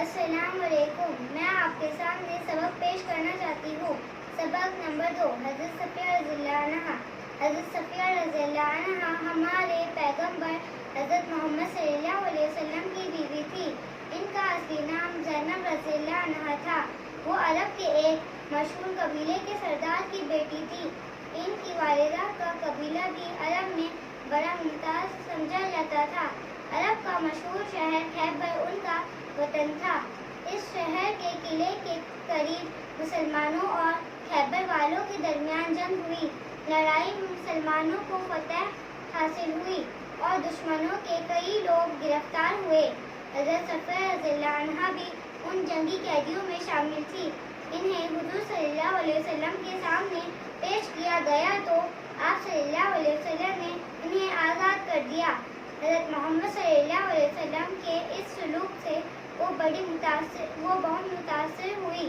السلام علیکم، میں آپ کے سامنے سبق پیش کرنا چاہتی ہوں۔ سبق نمبر 2، حضرت صفیہ رضی اللہ عنہا۔ حضرت صفیہ رضی اللہ عنہا ہمارے پیغمبر حضرت محمد صلی اللہ علیہ وسلم کی بیوی تھی۔ ان کا اصلی نام زینب رضی اللہ عنہا تھا۔ وہ عرب کے ایک مشہور قبیلے کے سردار کی بیٹی تھی۔ ان کی والدہ کا قبیلہ بھی عرب میں بڑا ممتاز سمجھا جاتا تھا۔ عرب کا مشہور شہر خیبر ان کا وطن تھا۔ اس شہر کے قلعے کے قریب مسلمانوں اور خیبر والوں کے درمیان جنگ ہوئی۔ لڑائی میں مسلمانوں کو فتح حاصل ہوئی اور دشمنوں کے کئی لوگ گرفتار ہوئے۔ حضرت صفیہ رضی اللہ عنہا بھی ان جنگی قیدیوں میں شامل تھی۔ انہیں حضور صلی اللہ علیہ وسلم کے سامنے پیش کیا گیا تو آپ صلی اللہ علیہ وسلم نے انہیں آزاد کر دیا۔ حضرت محمد صلی اللہ علیہ وسلم کے اس سلوک سے وہ بہت متاثر ہوئی۔